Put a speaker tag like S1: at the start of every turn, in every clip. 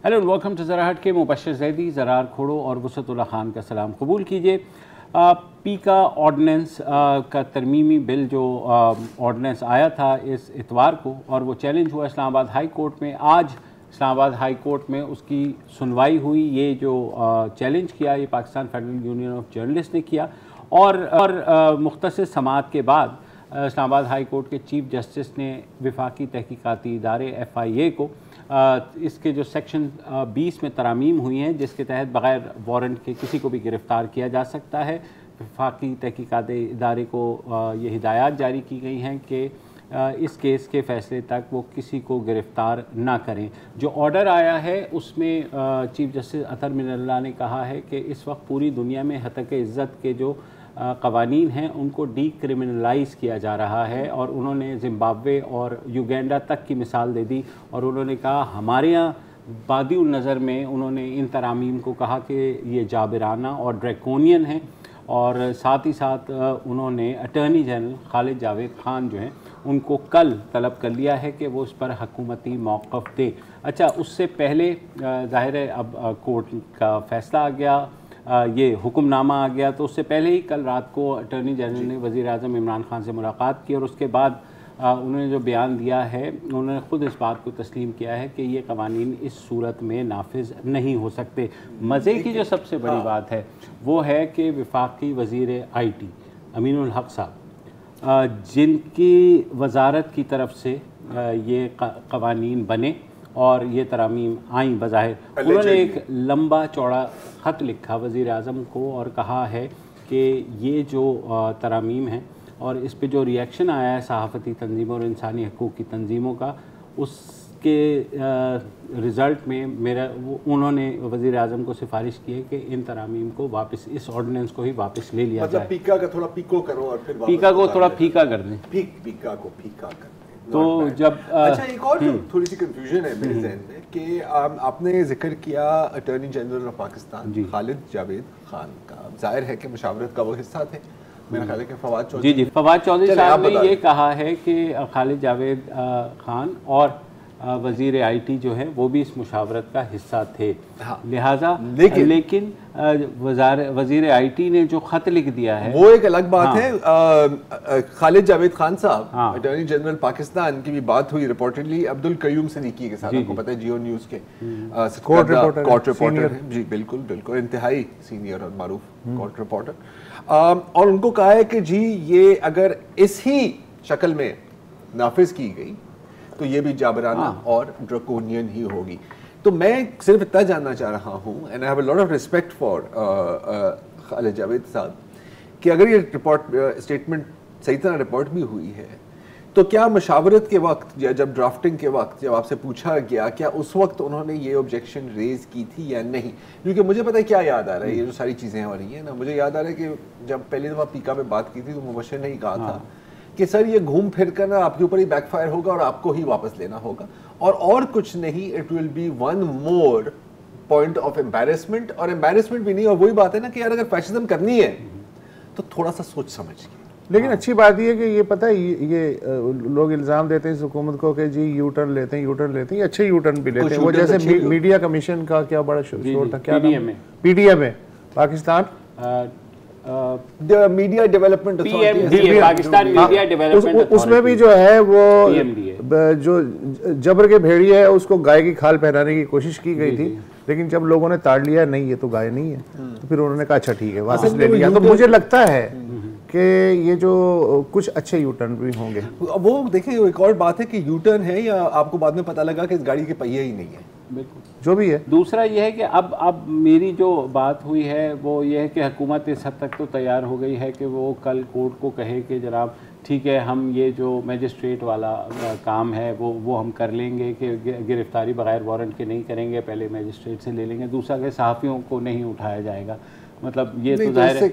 S1: Hello and welcome to ज़रा हट के मुबश्शिर ज़ैदी, ज़रार खोड़ो और वसअतुल्लाह खान का सलाम कबूल कीजिए। पीका ऑर्डिनेंस का तरमीमी बिल जो ऑर्डिनेंस आया था इस इतवार को और वो चैलेंज हुआ इस्लामाबाद हाई कोर्ट में। आज इस्लामाबाद हाई कोर्ट में उसकी सुनवाई हुई। ये जो चैलेंज किया ये Pakistan federal union of journalist ने किया और मुख्तसर समाअत के बाद इस्लामाबाद हाई कोर्ट के चीफ जस्टिस ने वफाकी तहकीकाती इदारे FIA को इसके जो सेक्शन 20 में तरामीम हुई हैं जिसके तहत बग़ैर वारंट के किसी को भी गिरफ़्तार किया जा सकता है। वफाकी तहकीकाती इदारे को ये हिदायत जारी की गई हैं कि इस केस के फ़ैसले तक वो किसी को गिरफ़्तार ना करें। जो ऑर्डर आया है उसमें चीफ जस्टिस अतर मिनल्ला ने कहा है कि इस वक्त पूरी दुनिया में हतक इज़्ज़त के जो क़वानीन हैं उनको डीक्रिमिनलाइज़ किया जा रहा है और उन्होंने ज़िम्बाब्वे और युगांडा तक की मिसाल दे दी और उन्होंने कहा हमारे यहाँ बादी नज़र में उन्होंने इन तरामीम को कहा कि ये जाबिराना और ड्रैकोनियन है और साथ ही साथ उन्होंने अटॉर्नी जनरल खालिद जावेद खान जो हैं उनको कल तलब कर लिया है कि वो इस पर हुकूमती मौक़िफ़ दे। अच्छा, उससे पहले ज़ाहिर है अब कोर्ट का फ़ैसला आ गया, ये हुक्मनामा आ गया, तो उससे पहले ही कल रात को अटॉर्नी जनरल ने वज़ीर आज़म इमरान खान से मुलाकात की और उसके बाद उन्होंने जो बयान दिया है उन्होंने ख़ुद इस बात को तस्लीम किया है कि ये क़वानीन इस सूरत में नाफिज नहीं हो सकते। मज़े की जो सबसे बड़ी बात है वो है कि वफाकी वज़ीर IT अमीनुल हक साहब जिनकी वजारत की तरफ से ये क़वानीन बने और ये तरामीम आई बज़ाहिर, उन्होंने एक लंबा चौड़ा ख़त लिखा वज़ीर आज़म को और कहा है कि ये जो तरामीम हैं और इस पे जो रिएक्शन आया है सहाफ़ती तंजीमों और इंसानी हकूक़ की तंजीमों का, उसके रिज़ल्ट में उन्होंने वज़ीर आज़म को सिफारिश की है कि इन तरामीम को वापस, इस ऑर्डिनेंस को ही वापस ले लिया जाए।
S2: पीका का थोड़ा पीको करो और फिर
S1: पीका को थोड़ा फीका कर दें,
S2: पीका को फीका कर दें।
S1: तो जब
S2: अच्छा, एक और जो थोड़ी सी कंफ्यूजन है मेरे ज़हन में कि आपने जिक्र किया attorney general of Pakistan Khalid Javed Khan का, जाहिर है कि मुशावरत का वो हिस्सा थे। मेरा ख्याल है कि फवाद चौधरी
S1: जी फवाद चौधरी साहब ने ये कहा है कि खालिद जावेद खान और वज़ीर IT जो है वो भी इस मुशावरत का हिस्सा थे। हाँ, लिहाजा लेकिन वज़ीर IT ने जो ख़त लिख दिया है
S2: वो एक अलग बात है। खालिद जावेद खान साहब अटॉर्नी जनरल पाकिस्तान की भी बात हुई रिपोर्टेडली अब्दुल कयूम सिद्दीकी के साथ, आपको पता है जियो न्यूज़ के कोर्ट रिपोर्टर हैं जी, बिल्कुल बिल्कुल इंतहाई सीनियर और मारूफ कोर्ट रिपोर्टर, और उनको कहा है कि जी ये अगर इस ही शक्ल में नाफिज की गई तो ये भी जाबराना और ड्रकोनियन ही होगी। तो मैं सिर्फ इतना जानना चाह रहा हूँ, and I have a lot of respect for Khalid Javed साहब, कि अगर ये रिपोर्ट स्टेटमेंट सही तरह रिपोर्ट भी हुई है तो क्या मशावरत के वक्त या जब ड्राफ्टिंग के वक्त जब आपसे पूछा गया क्या उस वक्त उन्होंने ये ऑब्जेक्शन रेज की थी या नहीं? क्योंकि मुझे पता है क्या याद आ रहा है, ये जो सारी चीज़ें हो रही हैं ना, मुझे याद आ रहा है कि जब पहली दफ़ा पीका में बात की थी तो मुबश्शिर ने ही कहा था कि सर ये घूम फिर कर ना आपके ऊपर ही बैकफायर होगा और आपको ही वापस लेना होगा और कुछ नहीं, it will be one more point of embarrassment, और एम्बैरेसमेंट भी नहीं, और वही बात है ना कि यार अगर फैशिज्म करनी है तो थोड़ा सा सोच समझ के।
S3: लेकिन अच्छी बात ये कि ये पता है ये लोग इल्ज़ाम देते हैं इस हुकूमत को कि जी यू टर्न लेते हैं, ये अच्छे यू टर्न भी लेते हैं। वो जैसे मीडिया कमीशन का क्या बड़ा शोर था, क्या PDM है Pakistan
S2: media development
S1: Pakistan media development,
S3: उसमें भी जो है वो जो जबर के भेड़िए है उसको गाय की खाल पहनाने की कोशिश की गई थी, लेकिन जब लोगों ने ताड़ लिया नहीं ये तो गाय नहीं है, तो फिर उन्होंने कहा अच्छा ठीक है वापस ले लिया। तो मुझे लगता है कि ये जो कुछ अच्छे यू टर्न भी होंगे।
S2: वो देखिए एक और बात है कि यू टर्न है या आपको बाद में पता लगा कि इस गाड़ी के पहिए ही नहीं है,
S1: बिल्कुल
S3: जो भी है।
S1: दूसरा यह है कि अब मेरी जो बात हुई है वो ये है कि हुकूमत इस हद तक तो तैयार हो गई है कि वो कल कोर्ट को कहे कि जनाब ठीक है हम ये जो मजिस्ट्रेट वाला काम है वो हम कर लेंगे कि गिरफ्तारी बगैर वारंट के नहीं करेंगे, पहले मजिस्ट्रेट से ले लेंगे, दूसरा कि सहाफ़ियों को नहीं उठाया जाएगा। मतलब ये तो जाहिर है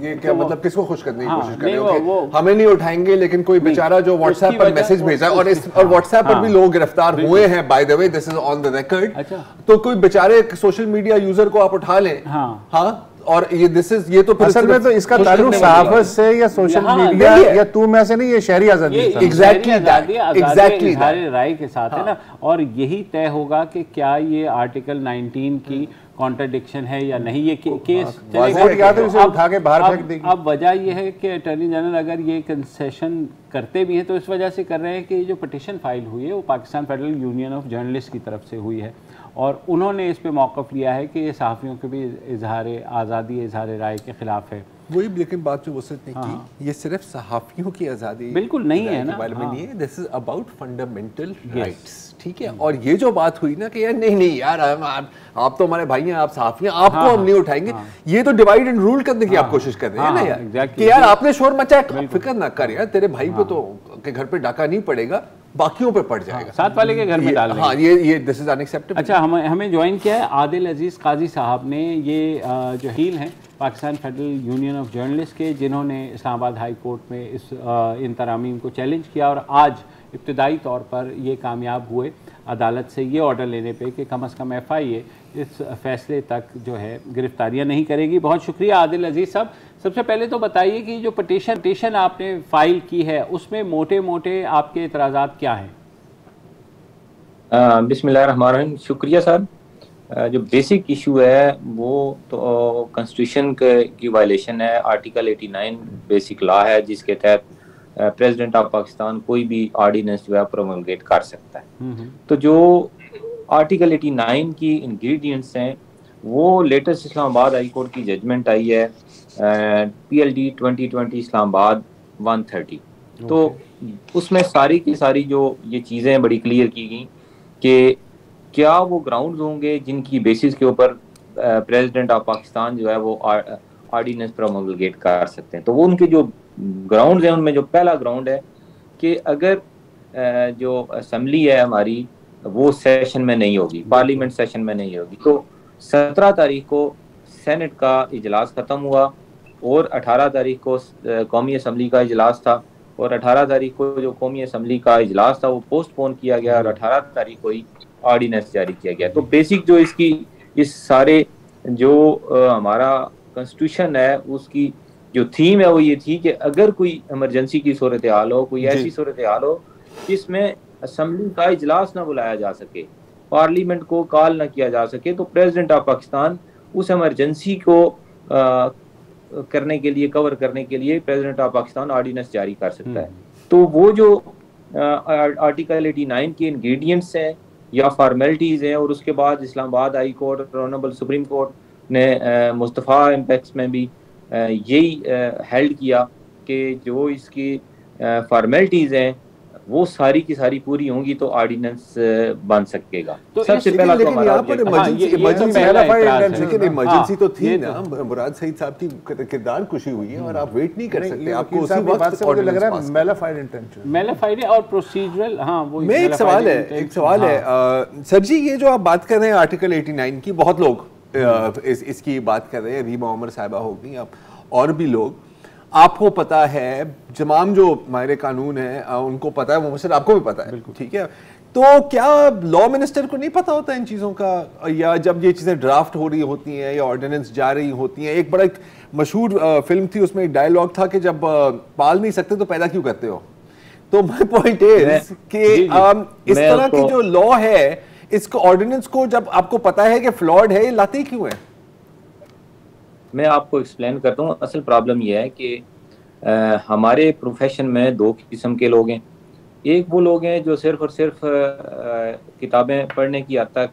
S2: ये क्या तो मतलब किसको खुश करने की कोशिश कर रहे हो? हमें नहीं उठाएंगे लेकिन कोई बेचारा जो व्हाट्सएप पर मैसेज भेजा और व्हाट्सएप पर भी लोग गिरफ्तार हुए हैं, by the way this is on the record. तो कोई बेचारे सोशल मीडिया यूजर को आप उठा लें, हाँ और ये तो
S3: असल में तो इसका ताल्लुक सहाफत से या सोशल मीडिया या तू में से नहीं, ये शहरी आजादी
S1: एग्जैक्टली राय के साथ है ना। और यही तय होगा कि क्या ये आर्टिकल 19 की कॉन्ट्रडिक्शन है या नहीं, ये केस
S3: उठा के बाहर फेंक देगी।
S1: अब वजह यह है कि अटॉर्नी जनरल अगर ये कंसेशन करते भी हैं तो इस वजह से कर रहे हैं कि जो पिटिशन फाइल हुई है वो Pakistan federal union of journalist की तरफ से हुई है और उन्होंने इस पे मौक़िफ़ लिया है कि ये सहाफ़ियों के भी इजहार आज़ादी, इजहार राय के खिलाफ है।
S2: वही लेकिन बात जो वसत ने की, ये सिर्फ सहाफ़ियों की आज़ादी
S1: बिल्कुल नहीं है ना,
S2: बारे में नहीं है, this is about fundamental rights, ठीक है। और ये जो बात हुई ना कि यार नहीं यार आप तो हमारे भाई हैं, आप सहाफ़ी हैं, आपको हम नहीं उठाएंगे, ये तो डिवाइड एंड रूल करने की आप कोशिश कर रहे हैं ना यार, कि यार आपने शोर मचाया, फिक्र ना कर यार, तेरे भाई पे तो के घर पे डाका नहीं पड़ेगा, बाकियों पे पड़ जाएगा,
S1: साथ वाले के घर में डाल देंगे।
S2: हाँ, ये दिस इज अनएक्सेप्टेबल।
S1: अच्छा, हमें ज्वाइन किया है आदिल अजीज़ काजी साहब ने, ये जो वकील हैं Pakistan federal union of journalist के, जिन्होंने इस्लामाबाद हाई कोर्ट में इन तरामीम को चैलेंज किया और आज इब्तदाई तौर पर ये कामयाब हुए अदालत से ये ऑर्डर लेने पे कि कम से कम FIA इस फैसले तक जो है गिरफ्तारियां नहीं करेगी। बहुत शुक्रिया आदिल अजीज़ साहब। सबसे पहले तो बताइए कि जो पिटीशन आपने फाइल की है उसमें मोटे मोटे आपके एतराज़ात क्या हैं?
S4: बिस्मिल्लाहिर्रहमानिर्रहीम। शुक्रिया सर। जो बेसिक इशू है वो तो कॉन्स्टिट्यूशन की वायलेशन है। आर्टिकल 89 बेसिक लॉ है जिसके तहत प्रेसिडेंट ऑफ पाकिस्तान कोई भी ऑर्डिनेंस जो है प्रोमलगेट कर सकता है। तो जो आर्टिकल 89 की इंग्रेडिएंट्स हैं वो लेटेस्ट इस्लामाबाद हाई कोर्ट की जजमेंट आई है PLD 2020 इस्लामाबाद 130। तो उसमें सारी की सारी जो ये चीज़ें बड़ी क्लियर की गई कि क्या वो ग्राउंड्स होंगे जिनकी बेसिस के ऊपर प्रेसिडेंट ऑफ पाकिस्तान जो है वो ऑर्डिनेंस प्रोमलगेट कर सकते हैं। तो वो उनके जो ग्राउंड्स हैं उनमें जो पहला ग्राउंड है कि अगर जो असम्बली है हमारी वो सेशन में नहीं होगी, पार्लियामेंट सेशन में नहीं होगी। तो 17 तारीख को सेनेट का इजलास ख़त्म हुआ और 18 तारीख को कौमी असम्बली का इजलास था और 18 तारीख को जो कौमी असम्बली का इजलास था वो पोस्टपोन किया गया और 18 तारीख को ही ऑर्डिनेंस जारी किया गया। तो बेसिक जो इसकी इस सारे जो हमारा कॉन्स्टिट्यूशन है उसकी जो थीम है वो ये थी कि अगर कोई इमरजेंसी की सूरत हाल हो, कोई ऐसी सूरत हाल हो जिसमें असम्बली का इजलास ना बुलाया जा सके, पार्लियामेंट को कॉल ना किया जा सके, तो प्रेसिडेंट ऑफ पाकिस्तान उस इमरजेंसी को करने के लिए, कवर करने के लिए प्रेसिडेंट ऑफ पाकिस्तान ऑर्डिनेंस जारी कर सकता है। तो वो जो आर्टिकल 89 के इंग्रेडिएंट्स हैं या फॉर्मेलिटीज़ हैं और उसके बाद इस्लामाबाद हाई कोर्ट और ऑनरेबल सुप्रीम कोर्ट ने मुस्तफ़ा इम्पैक्ट्स में भी यही हेल्ड किया कि जो इसकी फॉर्मेलिटीज़ हैं वो सारी की सारी पूरी होंगी तो ऑर्डिनेंस बन सकेगा।
S2: तो सबसे पहला तो हमारा इमरजेंसी तो थी ना, मुराद सईद साहब की किरदार कुशी हुई है और आप वेट नहीं कर सकते, आपको उसी वक्त मुझे लग रहा है
S1: मैलिफाइड इंटेंशन, मैलिफाइड और प्रोसीजरल। हाँ, वो
S2: मैं एक सवाल है सर जी, ये जो आप बात कर रहे हैं आर्टिकल 89 की, बहुत लोग इसकी बात कर रहे हैं, रीमा उमर साहिबा हो गई, आप और भी लोग, आपको पता है तमाम जो हमारे कानून है उनको पता है, वो आपको भी पता है, ठीक है। तो क्या लॉ मिनिस्टर को नहीं पता होता इन चीज़ों का, या जब ये चीज़ें ड्राफ्ट हो रही होती हैं या ऑर्डिनेंस जा रही होती हैं? एक बड़ा मशहूर फिल्म थी, उसमें एक डायलॉग था कि जब पाल नहीं सकते तो पैदा क्यों करते हो। तो माय पॉइंट इज कि इस तरह की जो लॉ है, इसको ऑर्डिनेंस को जब आपको पता है कि फ्लॉड है, ये लाते क्यों है?
S4: मैं आपको एक्सप्लेन करता हूँ। असल प्रॉब्लम यह है कि हमारे प्रोफेशन में दो किस्म के लोग हैं। एक वो लोग हैं जो सिर्फ और सिर्फ किताबें पढ़ने की हद तक,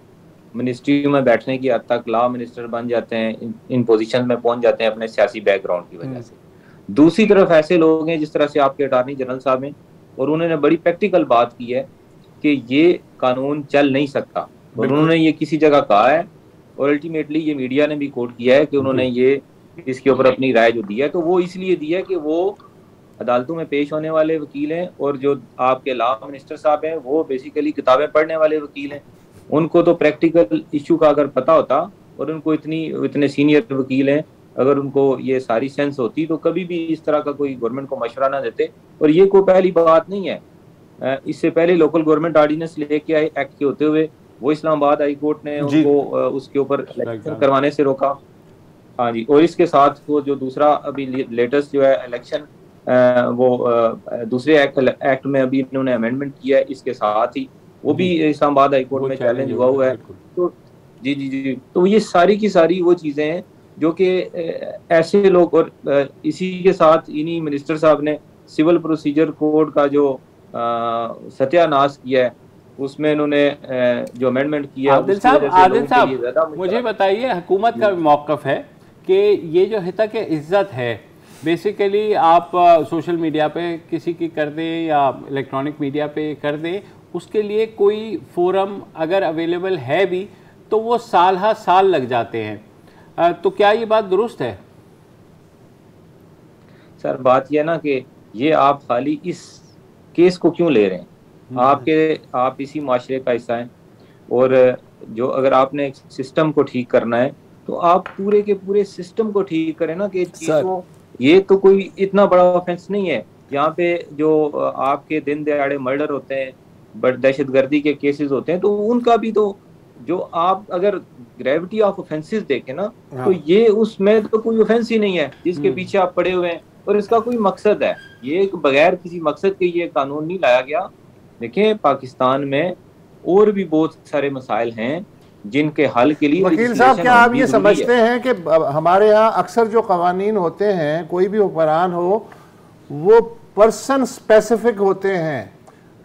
S4: मिनिस्ट्री में बैठने की हद तक लॉ मिनिस्टर बन जाते हैं, इन पोजीशन में पहुंच जाते हैं अपने सियासी बैकग्राउंड की वजह से। दूसरी तरफ ऐसे लोग हैं जिस तरह से आपके अटॉर्नी जनरल साहब हैं, और उन्होंने बड़ी प्रैक्टिकल बात की है कि ये कानून चल नहीं सकता, और उन्होंने ये किसी जगह कहा है और अल्टीमेटली ये मीडिया ने भी कोट किया है कि उन्होंने ये इसके ऊपर अपनी राय जो दी है, तो वो इसलिए दी है कि वो अदालतों में पेश होने वाले वकील हैं, और जो आपके लॉ मिनिस्टर साहब हैं वो बेसिकली किताबें पढ़ने वाले वकील हैं। उनको तो प्रैक्टिकल इशू का अगर पता होता, और उनको इतने सीनियर वकील हैं, अगर उनको ये सारी सेंस होती तो कभी भी इस तरह का कोई गवर्नमेंट को मशवरा ना देते। और ये कोई पहली बात नहीं है, इससे पहले लोकल गवर्नमेंट ऑर्डिनेंस लेके आए एक्ट के होते हुए, वो इस्लामाबाद हाई कोर्ट ने उनको उसके ऊपर करवाने से रोका। हाँ जी, और इसके साथ वो जो दूसरा अभी लेटेस्ट जो है इलेक्शन वो दूसरे एक्ट में अभी इन्होंने अमेंडमेंट किया है, इसके साथ ही वो भी इस्लामाबाद हाई कोर्ट में चैलेंज हुआ है। तो जी जी जी, तो ये सारी की सारी वो चीज़ें हैं जो कि ऐसे लोग, और इसी के साथ इन्हीं मिनिस्टर साहब ने सिविल प्रोसीजर कोड का जो सत्यानाश किया है, उसमें इन्होंने जो अमेंडमेंट किया।
S1: आदिल साहब मुझे बताइए, हुकूमत का मौक़िफ़ है कि ये जो हितक इज़्ज़त है, बेसिकली आप सोशल मीडिया पे किसी की कर दें या इलेक्ट्रॉनिक मीडिया पे कर दें, उसके लिए कोई फोरम अगर अवेलेबल है भी तो वो साल हर साल लग जाते हैं, तो क्या ये बात दुरुस्त है?
S4: सर बात यह ना कि ये आप खाली इस केस को क्यों ले रहे हैं? आप इसी माशरे का हिस्सा हैं, और जो अगर आपने सिस्टम को ठीक करना है तो आप पूरे के पूरे सिस्टम को ठीक करें ना, कि ये तो कोई इतना बड़ा ऑफेंस नहीं है। यहाँ पे जो आपके दिन दहाड़े मर्डर होते हैं, बट दहशतगर्दी के केसेस होते हैं, तो उनका भी तो जो आप अगर ग्रेविटी ऑफ ऑफेंसेस देखें ना, तो ये उसमें तो कोई ऑफेंस ही नहीं है जिसके पीछे आप पड़े हुए हैं, और इसका कोई मकसद है। ये बगैर किसी मकसद के ये कानून नहीं लाया गया। देखें, पाकिस्तान में और भी बहुत सारे मसाइल हैं जिनके हल के लिए।
S3: वकील साहब, क्या आप ये समझते हैं कि हमारे यहाँ अक्सर जो कवानीन होते हैं, कोई भी हुक्मरान हो, वो पर्सन स्पेसिफिक होते हैं,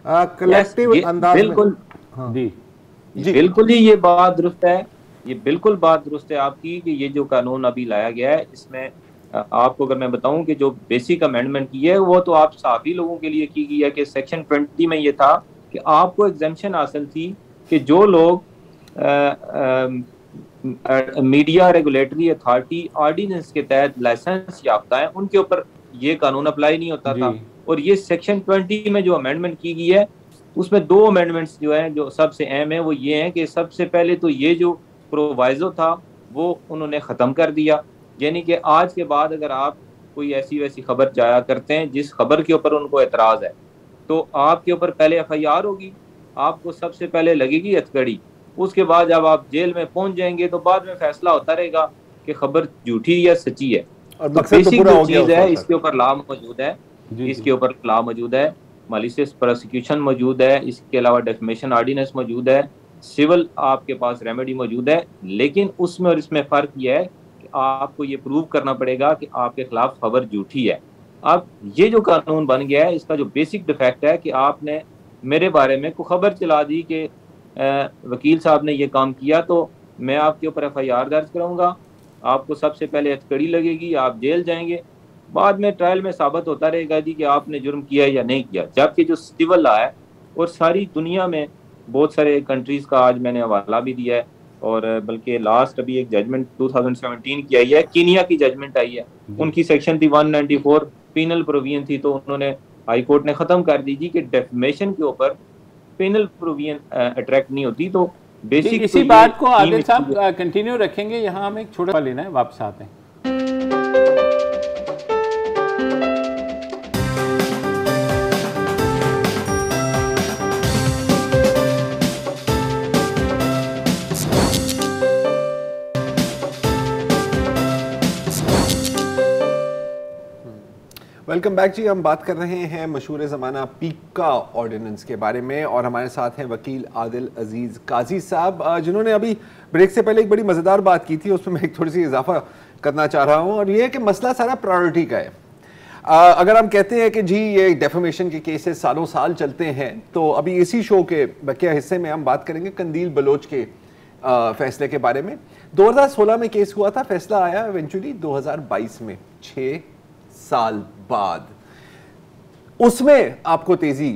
S3: कलेक्टिव अंदाज में?
S4: बिल्कुल जी, बिल्कुल ही ये बात दुरुस्त है, ये बिल्कुल बात दुरुस्त है आपकी कि ये जो कानून अभी लाया गया है, इसमें आपको अगर मैं बताऊं कि जो बेसिक अमेंडमेंट की है वो तो आप सभी लोगों के लिए की गई है। कि सेक्शन 20 में ये था कि आपको एग्जेम्पशन हासिल थी कि जो लोग मीडिया रेगुलेटरी अथॉरिटी ऑर्डिनेंस के तहत लाइसेंस याफ्ता है, उनके ऊपर ये कानून अप्लाई नहीं होता था। और ये सेक्शन 20 में जो अमेंडमेंट की गई है, उसमें 2 अमेंडमेंट्स जो है जो सबसे अहम है, वो ये है कि सबसे पहले तो ये जो प्रोवाइजो था वो उन्होंने ख़त्म कर दिया। यानी कि आज के बाद अगर आप कोई ऐसी वैसी खबर जाया करते हैं जिस खबर के ऊपर उनको एतराज़ है, तो आपके ऊपर पहले FIR होगी, आपको सबसे पहले लगेगी हथकड़ी, उसके बाद जब आप जेल में पहुंच जाएंगे तो बाद में फैसला होता रहेगा कि खबर झूठी या सच्ची है। और बेसिक जो चीज़ है, इसके ऊपर लॉ मौजूद है, इसके ऊपर लॉ मौजूद है, मैलिशियस प्रोसिक्यूशन मौजूद है, इसके अलावा डेफमेशन ऑर्डिनेंस मौजूद है, सिविल आपके पास रेमेडी मौजूद है। लेकिन उसमें और इसमें फ़र्क यह है कि आपको ये प्रूव करना पड़ेगा कि आपके खिलाफ खबर झूठी है। अब ये जो कानून बन गया है, इसका जो बेसिक डिफेक्ट है कि आपने मेरे बारे में कोई खबर चला दी कि वकील साहब ने ये काम किया, तो मैं आपके ऊपर FIR दर्ज कराऊंगा, आपको सबसे पहले हथकड़ी लगेगी, आप जेल जाएंगे, बाद में ट्रायल में साबित होता रहेगा जी कि आपने जुर्म किया या नहीं किया। जबकि जो सिविल लॉ है, और सारी दुनिया में बहुत सारे कंट्रीज़ का आज मैंने हवाला भी दिया है, और बल्कि लास्ट अभी एक जजमेंट 2017 की आई है, कीनिया की जजमेंट आई है, उनकी सेक्शन थी 194 पीनल प्रोविजन थी, तो उन्होंने हाई कोर्ट ने ख़त्म कर दी कि डेफमेशन के ऊपर पेनल प्रोविजन अट्रैक्ट नहीं होती। तो बेसिक
S1: इसी बात को आदिल साहब कंटिन्यू रखेंगे। यहाँ हमें एक छोटा लेना है, वापस आते हैं।
S2: वेलकम बैक जी। हम बात कर रहे हैं मशहूर ज़माना पीका ऑर्डिनेंस के बारे में, और हमारे साथ हैं वकील आदिल अजीज़ काजी साहब, जिन्होंने अभी ब्रेक से पहले एक बड़ी मज़ेदार बात की थी, उसमें मैं एक थोड़ी सी इजाफा करना चाह रहा हूं, और ये है कि मसला सारा प्रायोरिटी का है। अगर हम कहते हैं कि जी ये डेफेमेशन के केसेस सालों साल चलते हैं, तो अभी इसी शो के बकिया हिस्से में हम बात करेंगे कंदील बलोच के फैसले के बारे में। 2016 में केस हुआ था, फैसला आया इवेंचुअली 2022 में, 6 साल बाद। उसमें आपको तेजी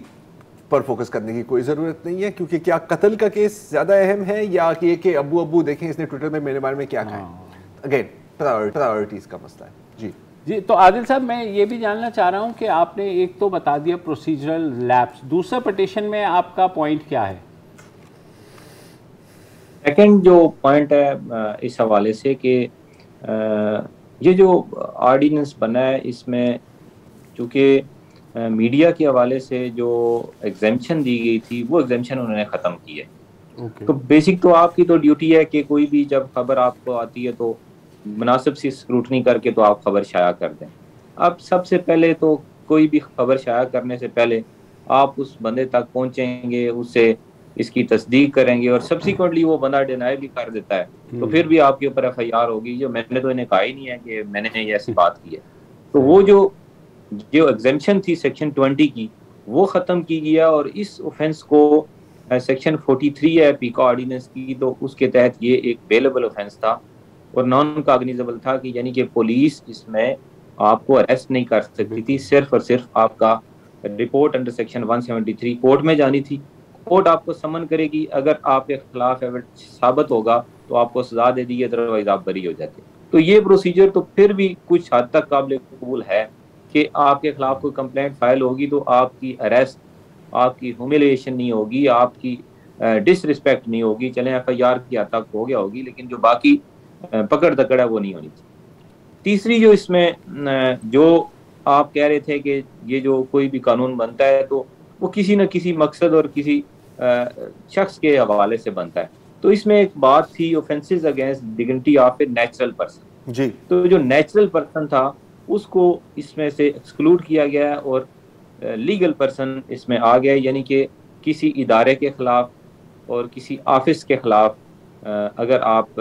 S2: पर फोकस करने की कोई जरूरत नहीं है, क्योंकि क्या कत्ल का केस ज्यादा अहम है या ये कि अब्बू अब्बू देखें इसने ट्विटर में मेरे बारे में क्या कहा। अगेन प्रायोरिटीज का मसला है। जी
S1: जी, तो आदिल साहब मैं ये भी जानना चाह रहा हूँ कि आपने एक तो बता दिया प्रोसीजरल लैप्स, दूसरा पिटीशन में आपका पॉइंट क्या है?
S4: सेकंड जो पॉइंट है इस हवाले से कि ये जो ऑर्डिनेंस बना है, इसमें चूँकि मीडिया के हवाले से जो एग्जेम्पशन दी गई थी वो एग्जेम्पशन उन्होंने ख़त्म की है। तो बेसिक तो आपकी तो ड्यूटी है कि कोई भी जब खबर आपको आती है तो मुनासिब सी स्क्रूटनी करके तो आप खबर शाया कर दें। अब सबसे पहले तो कोई भी खबर शाया करने से पहले आप उस बंदे तक पहुंचेंगे, उससे इसकी तस्दीक करेंगे और सब्सिक्वेंटली वो बंदा डिनाई भी कर देता है तो फिर भी आपके ऊपर FIR होगी। जो मैंने तो इन्हें कहा ही नहीं है कि मैंने ये ऐसी बात की है। तो वो जो एग्जेम्पशन थी सेक्शन 20 की वो ख़त्म की गया और इस ऑफेंस को सेक्शन 43 है पीका ऑर्डिनेंस की, तो उसके तहत ये एक बेलेबल ऑफेंस था और नॉन कॉग्निजेबल था कि यानी कि पुलिस इसमें आपको अरेस्ट नहीं कर सकती थी, सिर्फ और सिर्फ आपका रिपोर्ट अंडर सेक्शन 173 कोर्ट में जानी थी। कोर्ट आपको समन करेगी, अगर आपके खिलाफ एविडेंस साबित होगा तो आपको सजा दे दी, अदरवाइज आप बरी हो जाते। तो ये प्रोसीजर तो फिर भी कुछ हद तक काबिल कबूल है कि आपके खिलाफ कोई कंप्लेंट फाइल होगी तो आपकी अरेस्ट, आपकी ह्यूमिलिएशन नहीं होगी, आपकी डिसरिस्पेक्ट नहीं होगी, चले FIR की हद तक हो गया होगी, लेकिन जो बाकी पकड़ दकड़ है वो नहीं होनी चाहिए। तीसरी जो इसमें जो आप कह रहे थे कि ये जो कोई भी कानून बनता है तो वो किसी न किसी मकसद और किसी शख्स के हवाले से बनता है। तो इसमें एक बात थी offences against dignity of a natural person जी, तो जो नेचुरल पर्सन था उसको इसमें से एक्सक्लूड किया गया और लीगल पर्सन इसमें आ गया, यानी कि किसी इदारे के खिलाफ और किसी ऑफिस के खिलाफ अगर आप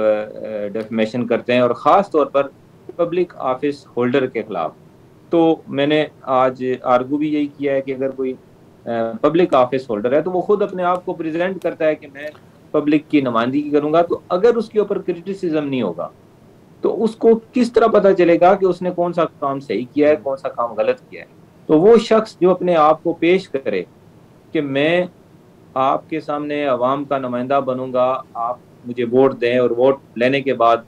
S4: डेफमेशन करते हैं और ख़ास तौर पर पब्लिक ऑफिस होल्डर के खिलाफ। तो मैंने आज आर्गू भी यही किया है कि अगर कोई पब्लिक ऑफिस होल्डर है तो वो खुद अपने आप को प्रेजेंट करता है कि मैं पब्लिक की नुमाइंदगी करूंगा, तो अगर उसके ऊपर क्रिटिसिज्म नहीं होगा तो उसको किस तरह पता चलेगा कि उसने कौन सा काम सही किया है, कौन सा काम गलत किया है। तो वो शख्स जो अपने आप को पेश करे कि मैं आपके सामने अवाम का नुमाइंदा बनूंगा, आप मुझे वोट दें, और वोट लेने के बाद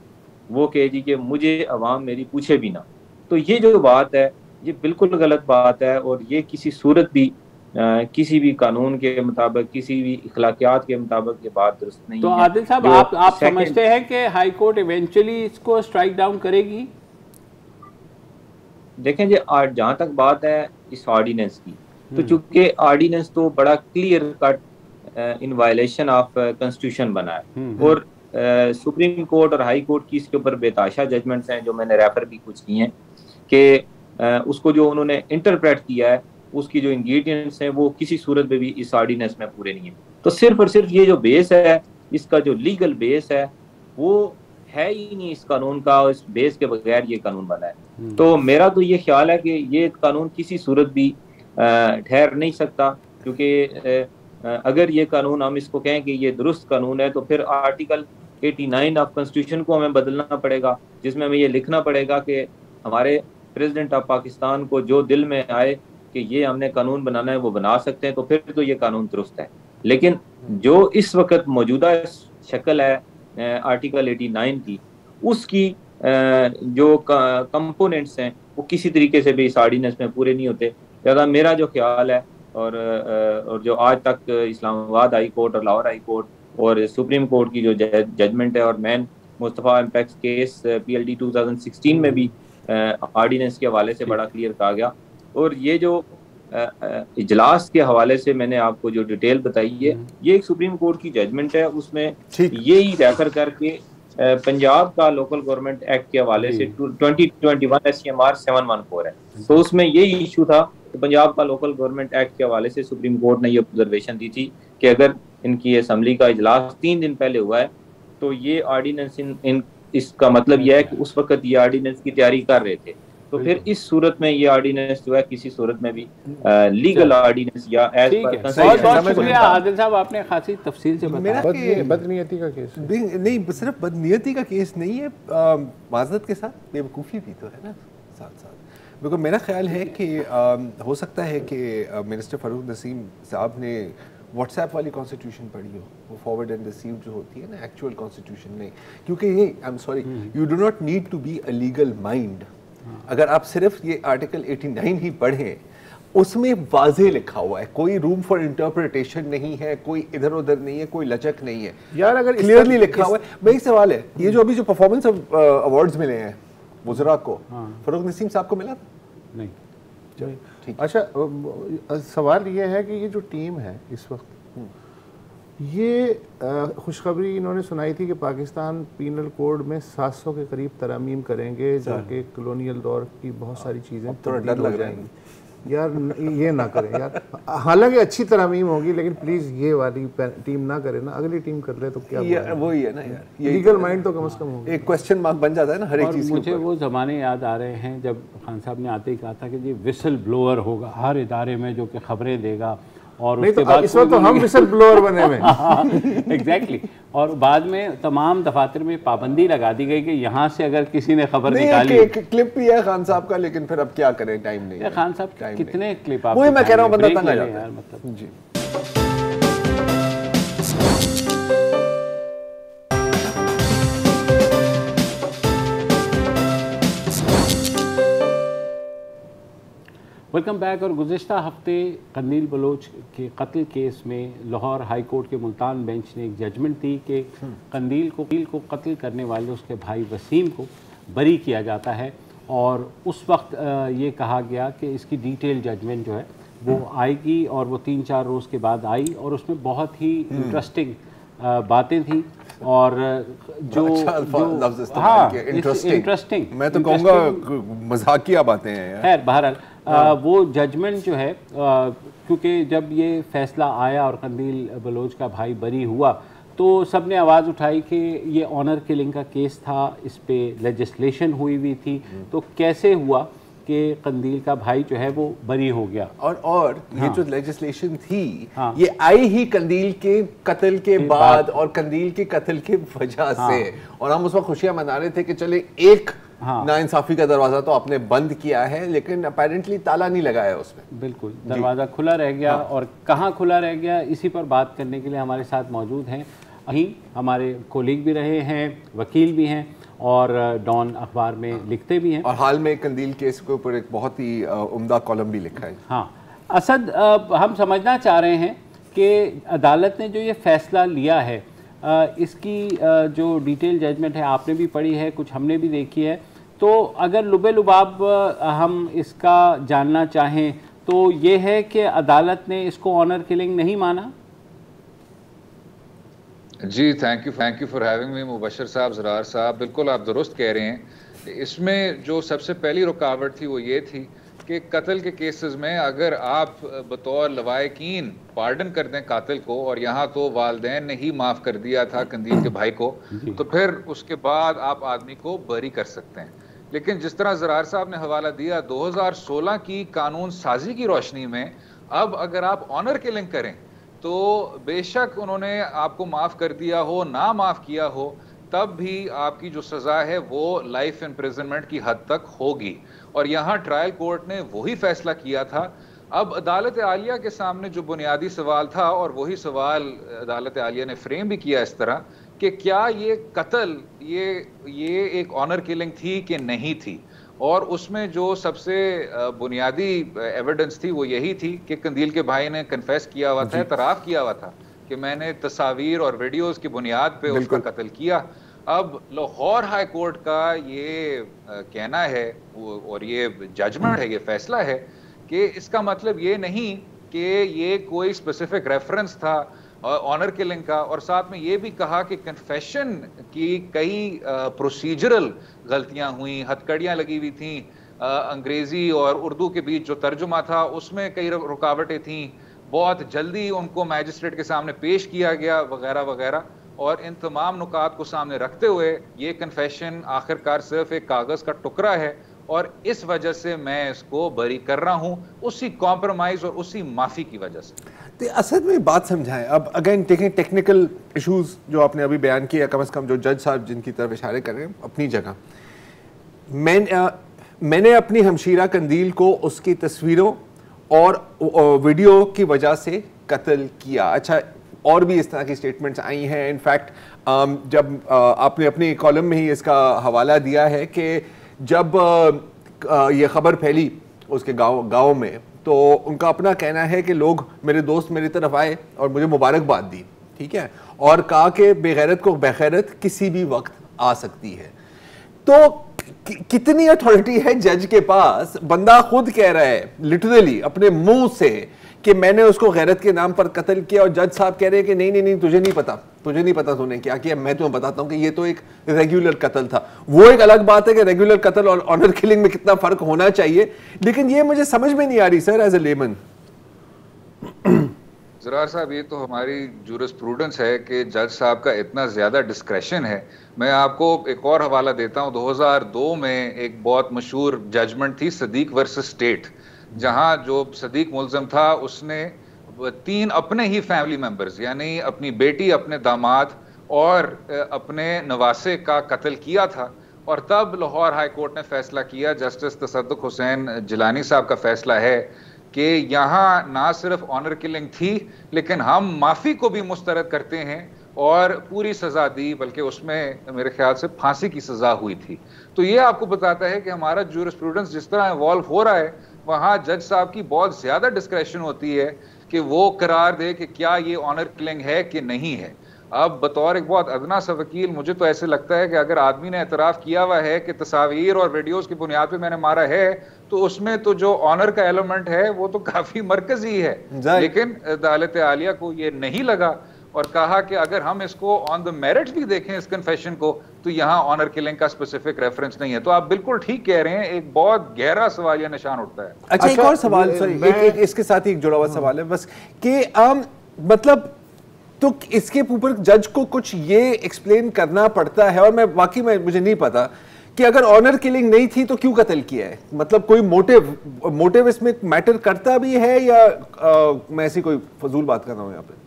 S4: वो कहे जी कि मुझे अवाम मेरी पूछे भी ना, तो ये जो बात है ये बिल्कुल गलत बात है और ये किसी सूरत भी किसी भी कानून के मुताबिक, किसी भी इखलाकियात के मुताबिक ये बात दुरुस्त नहीं
S1: तो
S4: है।
S1: तो आदिल साहब आप समझते हैं कि हाई कोर्ट इवेंचुअली इसको स्ट्राइक डाउन करेगी?
S4: देखें जी, जहाँ तक बात है इस ऑर्डिनेंस की, तो चूंकि ऑर्डिनेंस तो बड़ा clear cut in violation of constitution बना है और सुप्रीम कोर्ट और हाई कोर्ट की इसके ऊपर बेताशा जजमेंट्स हैं जो मैंने रेफर भी कुछ किए हैं कि उसको जो उन्होंने इंटरप्रेट किया है उसकी जो इंग्रेडिएंट्स हैं वो किसी सूरत में भी इस ऑर्डिनेंस में पूरे नहीं है। तो सिर्फ और सिर्फ ये जो बेस है, इसका जो लीगल बेस है वो है ही नहीं इस कानून का, और इस बेस के बगैर ये कानून बना है। तो मेरा तो ये ख्याल है कि ये कानून किसी सूरत भी ठहर नहीं सकता, क्योंकि अगर ये कानून हम इसको कहें कि ये दुरुस्त कानून है तो फिर आर्टिकल 89 ऑफ कॉन्स्टिट्यूशन को हमें बदलना पड़ेगा, जिसमें हमें ये लिखना पड़ेगा कि हमारे प्रेसिडेंट ऑफ पाकिस्तान को जो दिल में आए कि ये हमने कानून बनाना है वो बना सकते हैं, तो फिर तो ये कानून दुरुस्त है। लेकिन जो इस वक्त मौजूदा शक्ल है आर्टिकल 89 की, उसकी जो कंपोनेंट्स हैं वो किसी तरीके से भी इस ऑर्डिनेंस में पूरे नहीं होते। ज़्यादा मेरा जो ख्याल है और जो आज तक इस्लामाबाद हाई कोर्ट और लाहौर हाई कोर्ट और सुप्रीम कोर्ट की जो जजमेंट है, और man Mustafa impact case PLD 2016 में भी ऑर्डिनेंस के हवाले से बड़ा क्लियर कहा गया। और ये जो इजलास के हवाले से मैंने आपको जो डिटेल बताई है, ये एक सुप्रीम कोर्ट की जजमेंट है, उसमें यही रेफर करके पंजाब का लोकल गवर्नमेंट एक्ट के हवाले से 2021 SCMR 714 है, तो उसमें यही इशू था कि पंजाब का लोकल गवर्नमेंट एक्ट के हवाले से सुप्रीम कोर्ट ने ये ऑब्जर्वेशन दी थी कि अगर इनकी असम्बली का इजलास 3 दिन पहले हुआ है तो ये ऑर्डिनेंस इसका मतलब यह है कि उस वक्त ये ऑर्डिनेंस की तैयारी कर रहे थे, तो फिर इस सूरत में ये ऑर्डिनेंस जो है किसी सूरत में भी लीगल ऑर्डिनेंस या एज पर
S1: बहुत शुक्रिया आदिल साहब, आपने खासी तफसील से बताया।
S3: बदनीयती का केस
S2: नहीं, सिर्फ बदनीयती का केस नहीं है, माजरत के साथ बेवकूफ़ी भी तो है ना साथ साथ। बिल्कुल मेरा ख्याल है कि हो सकता है कि मिनिस्टर फ़ारूक नसीम साहब ने व्हाट्सएप वाली कॉन्स्टिट्यूशन पढ़ी हो, वो फॉरवर्ड एंड रिसीव जो होती है ना, एक्चुअल कॉन्स्टिट्यूशन नहीं, क्योंकि ये I am sorry, you do not need to be a legal mind. अगर आप सिर्फ ये आर्टिकल 89 ही पढ़ें, उसमें वाज़े लिखा हुआ है, कोई रूम फॉर इंटरप्रिटेशन नहीं है, कोई इधर उधर नहीं है, कोई लचक नहीं है यार, अगर क्लियरली लिखा हुआ है। मेरा सवाल है, ये जो अभी जो परफॉर्मेंस अवार्ड्स मिले हैं वज़रा को, फारूक नसीम साहब को मिला था?
S1: नहीं।
S3: अच्छा, सवाल ये है कि ये जो टीम है इस वक्त, ये खुशखबरी इन्होंने सुनाई थी कि पाकिस्तान पीनल कोड में 700 के करीब तरमीम करेंगे, जाके कॉलोनियल दौर की बहुत सारी चीज़ें
S2: थोड़ा डर लग जाएंगी
S3: यार। ये ना करें यार, हालांकि अच्छी तरमीम होगी, लेकिन प्लीज़ ये वाली टीम ना करे ना, अगली टीम कर ले तो क्या
S2: वही है ना यार,
S3: लीगल माइंड तो कम से कम होगा।
S2: एक क्वेश्चन मार्क बन जाता है ना हर एक चीज़।
S1: मुझे वो ज़माने याद आ रहे हैं जब खान साहब ने आते ही कहा था कि ये विसल ब्लोअर होगा हर इदारे में जो कि खबरें देगा, और उसके बाद
S3: इस वक्त तो हम विसल ब्लोअर बने हुए।
S1: एग्जैक्टली। और बाद में तमाम दफातर में पाबंदी लगा दी गई कि यहाँ से अगर किसी ने खबर निकाली।
S2: एक क्लिप भी है खान साहब का, लेकिन फिर अब क्या करें, टाइम नहीं है।
S1: खान साहब कितने क्लिप
S2: आप, वही मैं कह रहा हूँ, बंदा तंग आ जाता है मतलब जी।
S1: Welcome back. और गुज़िश्ता हफ्ते कंदील बलोच के कत्ल केस में लाहौर हाई कोर्ट के मुल्तान बेंच ने एक जजमेंट दी कि कंदील को कत्ल करने वाले उसके भाई वसीम को बरी किया जाता है, और उस वक्त ये कहा गया कि इसकी डिटेल जजमेंट जो है वो आएगी, और वो 3-4 रोज़ के बाद आई, और उसमें बहुत ही इंटरेस्टिंग बातें थी। और जो
S2: इंटरेस्टिंग, मैं तो कहूँगा मजाकिया बातें हैं।
S1: खैर बहरहाल वो जजमेंट जो है, क्योंकि जब ये फैसला आया और कंदील बलोच का भाई बरी हुआ, तो सब ने आवाज़ उठाई कि ये ऑनर किलिंग का केस था, इस पे लेजिस्लेशन हुई थी, तो कैसे हुआ कि कंदील का भाई जो है वो बरी हो गया।
S2: और ये जो लेजिस्लेशन थी ये आई ही कंदील के कत्ल के बाद और कंदील के कत्ल के वजह से, और हम उस वक्त खुशियां मना रहे थे कि चले एक नाइंसाफी का दरवाजा तो आपने बंद किया है, लेकिन अपेरेंटली ताला नहीं लगाया उसमें।
S1: बिल्कुल, दरवाजा खुला रह गया। और कहाँ खुला रह गया, इसी पर बात करने के लिए हमारे साथ मौजूद हैं, अहीं हमारे कोलीग भी रहे हैं, वकील भी हैं, और डॉन अखबार में लिखते भी हैं, और
S2: हाल में कंदील केस के ऊपर एक बहुत ही उम्दा कॉलम भी लिखा है।
S1: हाँ असद, हम समझना चाह रहे हैं कि अदालत ने जो ये फैसला लिया है, इसकी जो डिटेल जजमेंट है आपने भी पढ़ी है, कुछ हमने भी देखी है, तो अगर लुबे लुबाब हम इसका जानना चाहें तो ये है कि अदालत ने इसको ऑनर किलिंग नहीं माना।
S5: जी thank you for having me Mubashir Sahab, Zarar साहब, बिल्कुल आप दुरुस्त कह रहे हैं। इसमें जो सबसे पहली रुकावट थी वो ये थी कि कत्ल के केसेस में अगर आप बतौर लवायकीन पार्डन कर दें कातिल को, और यहाँ तो वालिदैन ने ही माफ़ कर दिया था कंदील के भाई को, तो फिर उसके बाद आप आदमी को बरी कर सकते हैं। लेकिन जिस तरह ज़रार साहब ने हवाला दिया 2016 की कानून साजी की रोशनी में, अब अगर आप ऑनर किलिंग करें तो बेशक उन्होंने आपको माफ़ कर दिया हो, ना माफ़ किया हो, तब भी आपकी जो सज़ा है वो लाइफ इम्प्रिजनमेंट की हद तक होगी। और यहाँ ट्रायल कोर्ट ने वही फैसला किया था। अब अदालत आलिया के सामने जो बुनियादी सवाल था, और वही सवाल अदालत आलिया ने फ्रेम भी किया इस तरह कि क्या ये कत्ल ये एक ऑनर किलिंग थी कि नहीं थी, और उसमें जो सबसे बुनियादी एविडेंस थी वो यही थी कि कंदील के भाई ने कन्फेस किया हुआ था, इतराफ़ किया हुआ था कि मैंने तस्वीर और वीडियोस की बुनियाद पे उसका कत्ल किया। अब लाहौर हाई कोर्ट का ये कहना है और ये जजमेंट है, ये फैसला है कि इसका मतलब ये नहीं कि ये कोई स्पेसिफिक रेफरेंस था ऑनर किलिंग का, और साथ में ये भी कहा कि कन्फेशन की कई प्रोसीजरल गलतियां हुई, हथकड़ियां लगी हुई थी, अंग्रेजी और उर्दू के बीच जो तर्जुमा था उसमें कई रुकावटें थी, बहुत जल्दी उनको मैजिस्ट्रेट के सामने पेश किया गया वगैरह वगैरह। और इन तमाम नुकात को सामने रखते हुए ये कन्फेशन आखिरकार सिर्फ एक कागज़ का टुकड़ा है, और इस वजह से मैं इसको बरी कर रहा हूँ, उसी कॉम्प्रोमाइज और उसी माफ़ी की वजह से।
S2: तो असल में बात समझाएं, अब अगेन देखें टेक्निकल इश्यूज जो आपने अभी बयान किया, कम से कम जो जज साहब जिनकी तरफ इशारे कर रहे हैं अपनी जगह, मैंने अपनी हमशीरा कंदील को उसकी तस्वीरों और वीडियो की वजह से कत्ल किया। अच्छा, और भी इस तरह की स्टेटमेंट्स आई हैं। इनफैक्ट जब आपने अपनी कॉलम में ही इसका हवाला दिया है कि जब ये खबर फैली उसके गांव में, तो उनका अपना कहना है कि लोग, मेरे दोस्त मेरी तरफ आए और मुझे मुबारकबाद दी, ठीक है, और कहा कि बेगैरत को बेगैरत किसी भी वक्त आ सकती है। तो कितनी अथॉरिटी है जज के पास? बंदा खुद कह रहा है लिटरली अपने मुंह से कि मैंने उसको गैरत के नाम पर कत्ल किया, और जज साहब कह रहे हैं कि नहीं नहीं नहीं, तुझे नहीं पता तूने क्या किया, मैं तुम्हें बताता हूं कि ये तो एक रेगुलर कत्ल था। वो एक अलग बात है कि रेगुलर कत्ल और ऑनर किलिंग में कितना फर्क होना चाहिए, लेकिन ये मुझे समझ में नहीं आ रही sir as a lemon.
S5: Zarar साहब, ये तो हमारी जूरिस्प्रूडेंस है कि जज साहब का इतना ज़्यादा डिस्क्रेशन है। मैं आपको एक और हवाला देता हूँ। 2002 में एक बहुत मशहूर जजमेंट थी सदीक वर्सेस स्टेट, जहां जो सदीक मुल्ज़म था उसने 3 अपने ही फैमिली मेंबर्स यानी अपनी बेटी, अपने दामाद और अपने नवासे का कत्ल किया था। और तब लाहौर हाई कोर्ट ने फैसला किया, जस्टिस तसद्दुक हुसैन जिलानी साहब का फैसला है कि यहाँ ना सिर्फ ऑनर किलिंग थी, लेकिन हम माफ़ी को भी मुस्तरद करते हैं और पूरी सज़ा दी, बल्कि उसमें मेरे ख्याल से फांसी की सज़ा हुई थी। तो ये आपको बताता है कि हमारा जूरिस्प्रूडेंस जिस तरह इवॉल्व हो रहा है, वहाँ जज साहब की बहुत ज़्यादा डिस्क्रेशन होती है कि वो करार दे कि क्या ये ऑनर किलिंग है कि नहीं है। अब बतौर एक बहुत अदना सा वकील मुझे तो ऐसे लगता है कि अगर आदमी ने एतराफ़ किया हुआ है कि तस्वीर और वीडियोस की बुनियाद पे मैंने मारा है, तो उसमें तो जो ऑनर का एलिमेंट है वो तो काफ़ी मरकजी है। लेकिन अदालत आलिया को ये नहीं लगा और कहा कि अगर हम इसको ऑन द मेरिट भी देखें इस कन्फेशन को, तो यहाँ ऑनर किलिंग का स्पेसिफिक रेफरेंस नहीं है। तो आप बिल्कुल ठीक कह रहे हैं, एक बहुत गहरा सवाल या निशान उठता है।
S2: अच्छा, एक और सवाल, सॉरी, एक इसके साथ ही एक जुड़ा हुआ सवाल है बस कि मतलब तो इसके ऊपर जज को कुछ ये एक्सप्लेन करना पड़ता है, और मैं वाकई में मुझे नहीं पता कि अगर ऑनर किलिंग नहीं थी तो क्यों कत्ल किया है। मतलब कोई मोटिव इसमें मैटर करता भी है या मैं ऐसी कोई फजूल बात कर रहा हूं यहाँ पे?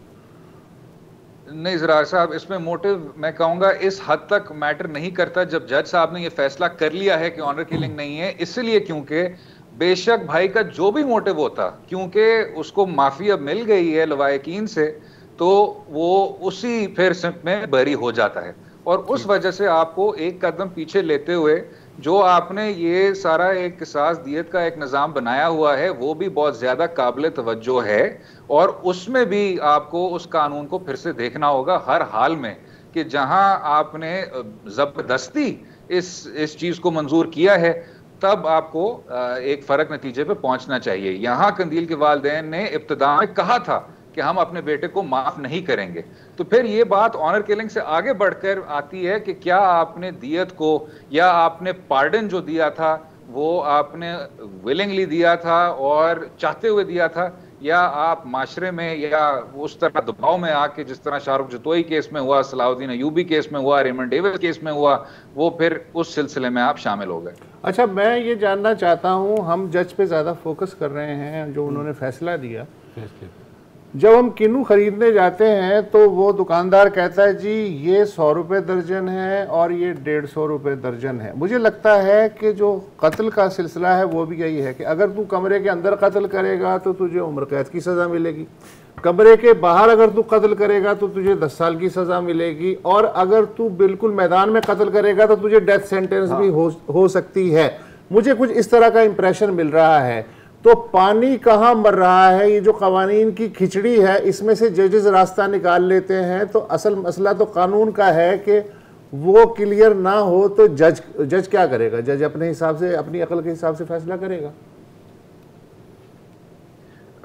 S5: नहीं ज़रार साहब, इसमें मोटिव मैं कहूँगा इस हद तक मैटर नहीं करता जब जज साहब ने ये फैसला कर लिया है कि ऑनर किलिंग नहीं है। इसलिए क्योंकि बेशक भाई का जो भी मोटिव होता, क्योंकि उसको माफ़ी अब मिल गई है लवायकीन से, तो वो उसी फिर में बरी हो जाता है। और उस वजह से आपको एक कदम पीछे लेते हुए जो आपने ये सारा एक किसास दियत का एक निज़ाम बनाया हुआ है, वो भी बहुत ज़्यादा काबिल तवज्जो है। और उसमें भी आपको उस कानून को फिर से देखना होगा हर हाल में कि जहां आपने ज़बरदस्ती इस चीज़ को मंजूर किया है, तब आपको एक फ़र्क नतीजे पे पहुंचना चाहिए। यहाँ कंदील के वालिदैन ने इब्तिदा में कहा था कि हम अपने बेटे को माफ नहीं करेंगे, तो फिर ये बात ऑनर किलिंग से आगे बढ़कर आती है कि क्या आपने दियत को या आपने पार्डन जो दिया था वो आपने विलिंगली दिया था और चाहते हुए दिया था, या आप माशरे में या उस तरह दबाव में आके, जिस तरह शाहरुख जतोई केस में हुआ, सलाउद्दीन अयूबी केस में हुआ, रेमंड डेविस केस में हुआ, वो फिर उस सिलसिले में आप शामिल हो गए।
S3: अच्छा, मैं ये जानना चाहता हूँ, हम जज पे ज़्यादा फोकस कर रहे हैं जो उन्होंने फैसला दिया। जब हम किन्नू खरीदने जाते हैं तो वो दुकानदार कहता है जी ये 100 रुपये दर्जन है और ये 150 रुपये दर्जन है। मुझे लगता है कि जो कत्ल का सिलसिला है वो भी यही है कि अगर तू कमरे के अंदर कत्ल करेगा तो तुझे उम्र कैद की सज़ा मिलेगी, कमरे के बाहर अगर तू कत्ल करेगा तो तुझे 10 साल की सज़ा मिलेगी, और अगर तू बिल्कुल मैदान में कत्ल करेगा तो तुझे डेथ सेंटेंस भी हो सकती है। मुझे कुछ इस तरह का इंप्रेशन मिल रहा है। तो पानी कहाँ मर रहा है? ये जो कवानीन की खिचड़ी है, इसमें से जजेस रास्ता निकाल लेते हैं, तो असल मसला तो कानून का है कि वो क्लियर ना हो तो जज क्या करेगा? जज अपने हिसाब से, अपनी अकल के हिसाब से फैसला करेगा।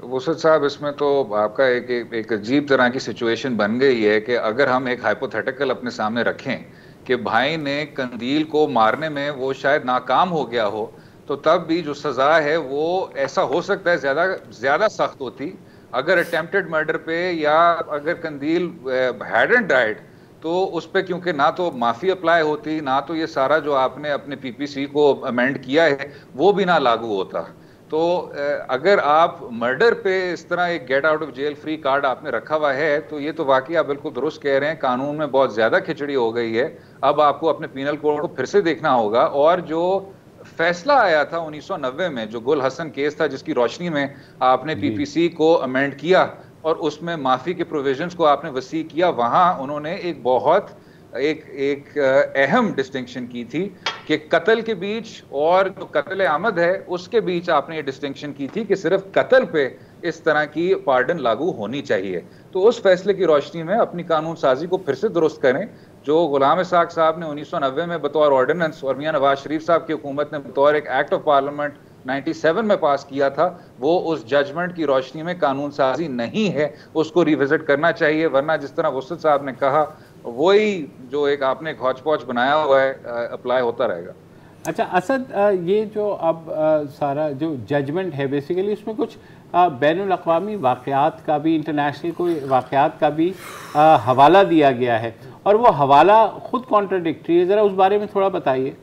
S5: वसत साहब, इसमें तो आपका एक अजीब तरह की सिचुएशन बन गई है कि अगर हम एक हाइपोथेटिकल अपने सामने रखें कि भाई ने कंदील को मारने में वो शायद नाकाम हो गया हो, तो तब भी जो सज़ा है वो ऐसा हो सकता है ज़्यादा सख्त होती। अगर अटेम्प्टेड मर्डर पे या अगर कंदील हैडंट डाइड तो उस पर क्योंकि ना तो माफ़ी अप्लाई होती, ना तो ये सारा जो आपने अपने पीपीसी को अमेंड किया है वो भी ना लागू होता। तो अगर आप मर्डर पे इस तरह एक get out of jail free card आपने रखा हुआ है, तो ये तो वाकई आप बिल्कुल दुरुस्त कह रहे हैं, कानून में बहुत ज़्यादा खिचड़ी हो गई है। अब आपको अपने पीनल कोड को फिर से देखना होगा। और जो फैसला आया था 1990 में, जो गुल हसन केस था जिसकी रोशनी में आपने पीपीसी को अमेंड किया और उसमें माफ़ी के प्रोविजंस को आपने वसी किया, वहाँ उन्होंने एक बहुत एक अहम डिस्टिंक्शन की थी कि कत्ल के बीच और जो कत्ल आमद है उसके बीच आपने ये डिस्टिंक्शन की थी कि सिर्फ कत्ल पे इस तरह की पार्डन लागू होनी चाहिए। तो उस फैसले की रोशनी में अपनी कानून साजी को फिर से दुरुस्त करें, जो गुलाम इसाक साहब ने 1990 में बतौर ऑर्डिनेंस और मियां नवाज शरीफ साहब की हुकूमत ने बतौर एक एक्ट ऑफ पार्लियामेंट 97 में पास किया था, वो उस जजमेंट की रोशनी में कानून साजी नहीं है, उसको रिविजिट करना चाहिए, वरना जिस तरह वसत साहब ने कहा वही जो एक आपने एक हौच पौच बनाया हुआ है अप्लाई होता रहेगा।
S1: अच्छा असद, ये जो अब सारा जो जजमेंट है बेसिकली उसमें कुछ बैनुल अक़वामी वाक़यात का भी, इंटरनेशनल कोई वाक़यात का भी हवाला दिया गया है और वो हवाला खुद कॉन्ट्राडिक्टरी है, ज़रा उस बारे में थोड़ा बताइए।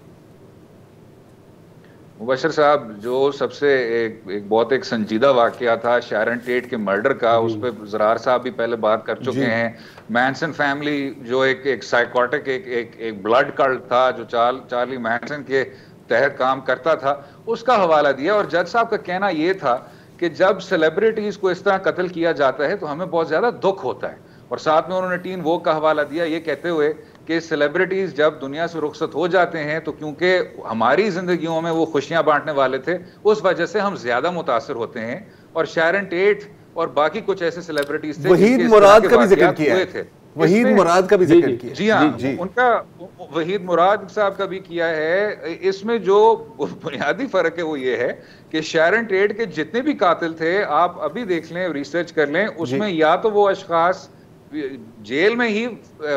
S5: मुबशर साहब, जो सबसे एक बहुत एक संजीदा वाक़या था शारन टेट के मर्डर का, उस पर ज़रार साहब भी पहले बात कर चुके हैं। मैनसन फैमिली जो एक साइकोटिक एक ब्लड कल्ट था जो चार्ली मैनसन के तहत काम करता था, उसका हवाला दिया। और जज साहब का कहना यह था कि जब सेलिब्रिटीज को इस तरह कत्ल किया जाता है तो हमें बहुत ज्यादा दुख होता है। और साथ में उन्होंने टीन वोग का हवाला दिया ये कहते हुए कि सेलिब्रिटीज जब दुनिया से रुखसत हो जाते हैं तो क्योंकि हमारी जिंदगियों में वो खुशियां बांटने वाले थे, उस वजह से हम ज्यादा मुतासिर होते हैं। और शारन टेट और बाकी कुछ ऐसे सेलिब्रिटीज थे,
S2: वहीद मुराद का भी जिक्र किया थे, वहीद मुराद का भी जिक्र किया।
S5: जी हाँ, उनका वहीद मुराद साहब का भी किया है। इसमें जो बुनियादी फर्क है वो ये है कि शारन टेट के जितने भी कातिल थे, आप अभी देख लें, रिसर्च कर लें, उसमें या तो वो अशखास जेल में ही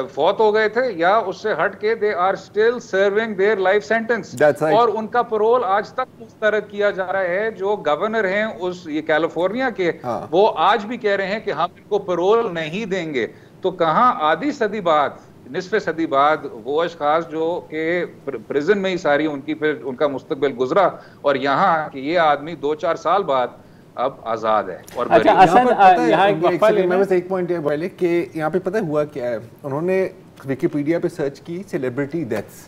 S5: फौत हो गए थे या उससे हट के they are still serving their life sentence, और उनका परोल आज तक मुस्तरद किया जा रहा है। जो गवर्नर हैं उस ये कैलिफोर्निया के, वो आज भी कह रहे हैं कि हम इनको परोल नहीं देंगे। तो कहाँ आधी सदी बाद, निस्फ़े सदी बाद वो अशखास जो के प्रिजन में ही सारी उनकी फिर उनका मुस्तकबिल गुजरा, और यहाँ कि ये आदमी 2-4 साल बाद अब आजाद है। और
S1: अच्छा असद, यहाँ
S2: एक पॉइंट है पहले कि यहाँ पे पता है हुआ क्या है, उन्होंने विकिपीडिया पे सर्च की सेलिब्रिटी डेथ्स,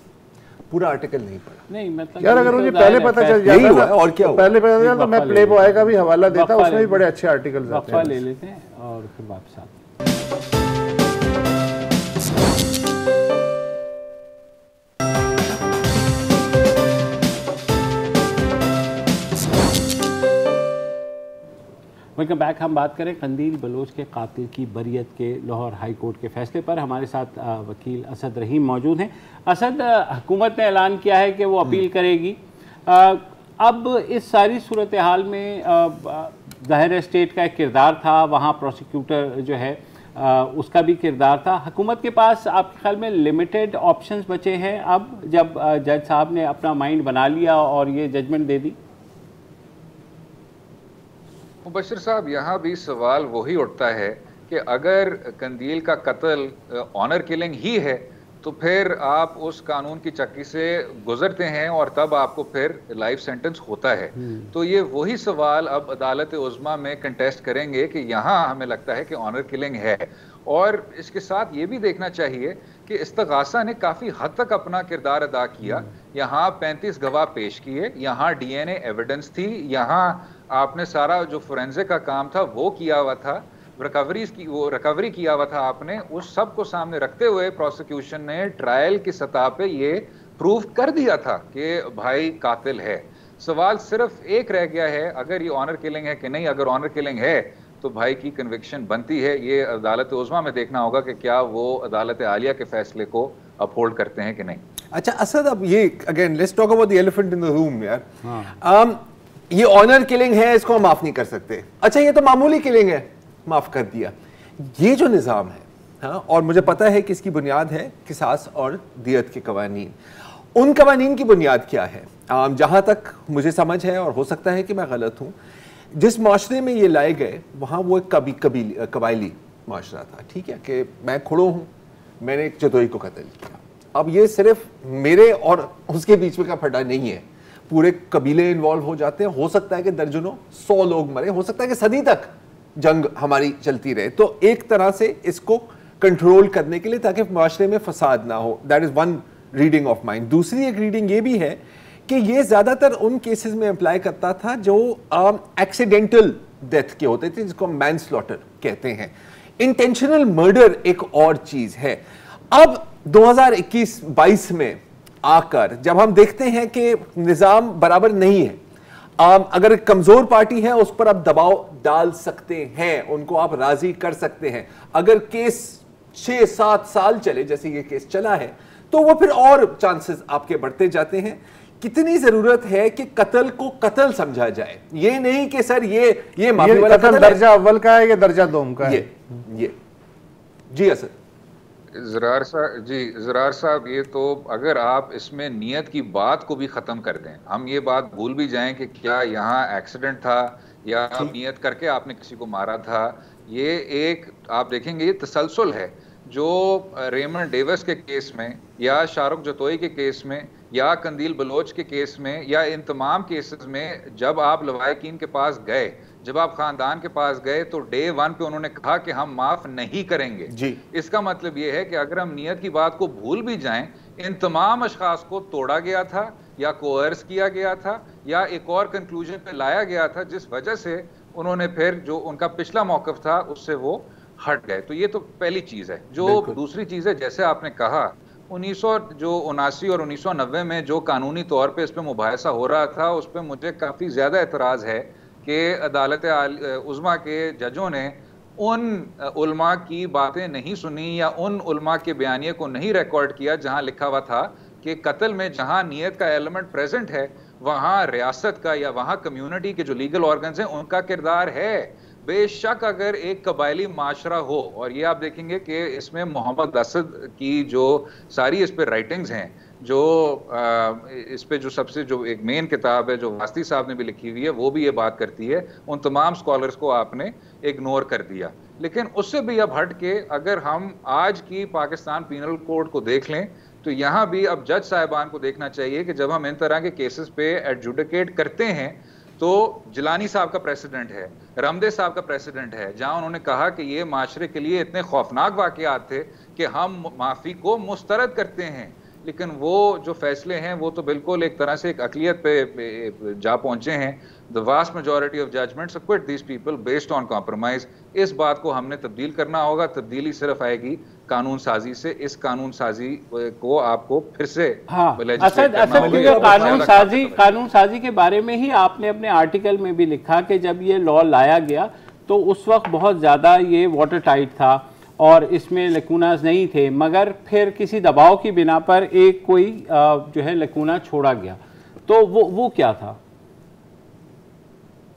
S2: पूरा आर्टिकल नहीं पढ़ा।
S1: नहीं मतलब
S3: यार अगर मुझे पहले पता चल जाता
S2: हुआ और क्या हुआ?
S3: पहले पता चल तो मैं प्ले बॉय का भी हवाला देता, उसमें भी बड़े अच्छे आर्टिकल्स आते हैं।
S1: ले लेते हैं और फिर वापस आते हैं। Welcome back. हम बात करें कंदील बलोच के कातिल की बरियत के लाहौर हाई कोर्ट के फैसले पर। हमारे साथ वकील असद रहीम मौजूद हैं। असद, हुकूमत ने ऐलान किया है कि वो अपील करेगी। अब इस सारी सूरत हाल में ज़ाहिर है स्टेट का एक किरदार था, वहाँ प्रोसिक्यूटर जो है उसका भी किरदार था। हुकूमत के पास आपके ख्याल में लिमिटेड ऑप्शंस बचे हैं अब, जब जज साहब ने अपना माइंड बना लिया और ये जजमेंट दे दी?
S5: मुबशर साहब, यहाँ भी सवाल वही उठता है कि अगर कंदील का कत्ल ऑनर किलिंग ही है तो फिर आप उस कानून की चक्की से गुजरते हैं और तब आपको फिर लाइफ सेंटेंस होता है। तो ये वही सवाल अब अदालत उज़्मा में कंटेस्ट करेंगे कि यहाँ हमें लगता है कि ऑनर किलिंग है। और इसके साथ ये भी देखना चाहिए कि इस्तगासा ने काफ़ी हद तक अपना किरदार अदा किया। यहाँ 35 गवाह पेश किए, यहाँ DNA एविडेंस थी, यहाँ आपने सारा जो फोरेंसिक का काम था वो किया हुआ था, रिकवरी किया हुआ था आपने, उस सब को सामने रखते हुए प्रोसिक्यूशन ने ट्रायल की सतह पे ये प्रूव कर दिया था कि भाई कातिल है। सवाल सिर्फ एक रह गया है, अगर ये ऑनर किलिंग है कि नहीं। अगर ऑनर किलिंग है तो भाई की कन्विक्शन बनती है। ये अदालत उज़्मा में देखना होगा कि क्या वो अदालत आलिया के फैसले को अपहोल्ड करते हैं कि नहीं।
S2: अच्छा असद, अब ये again let's talk about the elephant in the room यार। ये ऑनर किलिंग है, इसको हम माफ नहीं कर सकते। अच्छा ये तो मामूली किलिंग है, माफ कर दिया। ये जो निज़ाम है, हाँ, और मुझे पता है कि इसकी बुनियाद है किसास और दियत के कवानीन। उन कवानीन की बुनियाद क्या है? जहाँ तक मुझे समझ है, और हो सकता है कि मैं गलत हूँ, जिस माशरे में ये लाए गए वहाँ वो एक कबायली माशरा था, ठीक है, कि मैं खड़ो हूँ, मैंने एक जदोई को कत्ल किया। अब ये सिर्फ मेरे और उसके बीच में का फटा नहीं है, पूरे कबीले इन्वॉल्व हो जाते हैं। हो सकता है कि दर्जनों 100 लोग मरे, हो सकता है कि सदी तक जंग हमारी चलती रहे। तो एक तरह से इसको कंट्रोल करने के लिए, ताकि माशरे में फसाद ना हो, that is one reading of mind. दूसरी एक रीडिंग ये भी है कि ये ज्यादातर उन केसेस में अप्लाई करता था जो एक्सीडेंटल डेथ के होते थे, जिसको हम मैनस्लॉटर कहते हैं। इंटेंशनल मर्डर एक और चीज है। अब 2021-22 में आकर जब हम देखते हैं कि निजाम बराबर नहीं है, अगर एक कमजोर पार्टी है उस पर आप दबाव डाल सकते हैं, उनको आप राजी कर सकते हैं। अगर केस 6-7 साल चले, जैसे ये केस चला है, तो वो फिर और चांसेस आपके बढ़ते जाते हैं। कितनी जरूरत है कि कत्ल को कत्ल समझा जाए, ये नहीं कि सर ये माफी वाला कत्ल
S3: दर्जा अव्वल का है या दर्जा दोम का है।
S2: ये जी असद
S5: ज़रार साहब, ये तो अगर आप इसमें नियत की बात को भी ख़त्म कर दें, हम ये बात भूल भी जाएं कि क्या यहाँ एक्सीडेंट था या नियत करके आपने किसी को मारा था, ये एक आप देखेंगे ये तसलसल है जो रेमंड डेविस के केस में या शाहरुख जतोई के केस में या कंदील बलोच के केस में या इन तमाम केसेस में जब आप लवाहिकीन के पास गए, जब आप खानदान के पास गए, तो डे 1 पे उन्होंने कहा कि हम माफ नहीं करेंगे जी। इसका मतलब ये है कि अगर हम नियत की बात को भूल भी जाएं, इन तमाम अशखास को तोड़ा गया था या कोअर्स किया गया था या एक और कंक्लूजन पे लाया गया था, जिस वजह से उन्होंने फिर जो उनका पिछला मौकफ था उससे वो हट गए। तो ये तो पहली चीज है। जो दूसरी चीज है, जैसे आपने कहा 1979 और 1990 में जो कानूनी तौर पे इस पे मुबाहिसा हो रहा था, उस पर मुझे काफ़ी ज़्यादा एतराज़ है कि अदालत उज़्मा के जजों ने उन उलमा की बातें नहीं सुनी या उन उलमा के बयानिए को नहीं रिकॉर्ड किया जहां लिखा हुआ था कि कत्ल में जहां नियत का एलिमेंट प्रेजेंट है, वहां रियासत का या वहां कम्युनिटी के जो लीगल ऑर्गन्स हैं उनका किरदार है। बेशक अगर एक कबायली माशरा हो, और ये आप देखेंगे कि इसमें मोहम्मद असद की जो सारी इस पे राइटिंग्स हैं, जो इस पे जो सबसे जो एक मेन किताब है जो वास्ती साहब ने भी लिखी हुई है, वो भी ये बात करती है, उन तमाम स्कॉलर्स को आपने इग्नोर कर दिया। लेकिन उससे भी अब हट के अगर हम आज की पाकिस्तान पीनल कोड को देख लें, तो यहाँ भी अब जज साहिबान को देखना चाहिए कि जब हम इन तरह के केसेस पे एडजुडिकेट करते हैं, तो जिलानी साहब का प्रेसिडेंट है, रमदे साहब का प्रेसिडेंट है, जहां उन्होंने कहा कि ये माशरे के लिए इतने खौफनाक वाकयात थे कि हम माफ़ी को मुस्तरद करते हैं। लेकिन वो जो फैसले हैं वो तो बिल्कुल एक तरह से एक अकलियत पे जा पहुंचे हैं। The vast majority of judgements acquit these people based on compromise. इस बात को हमने तब्दील करना होगा। तब्दीली सिर्फ आएगी कानून साजी से। इस कानून साजी को आपको फिर से
S1: कानून साजी के बारे में ही आपने अपने आर्टिकल में भी लिखा कि जब ये लॉ लाया गया तो उस वक्त बहुत ज़्यादा ये वाटर टाइट था और इसमें लकूनास नहीं थे, मगर फिर किसी दबाव की बिना पर एक कोई जो है लकूना छोड़ा गया। तो वो क्या था?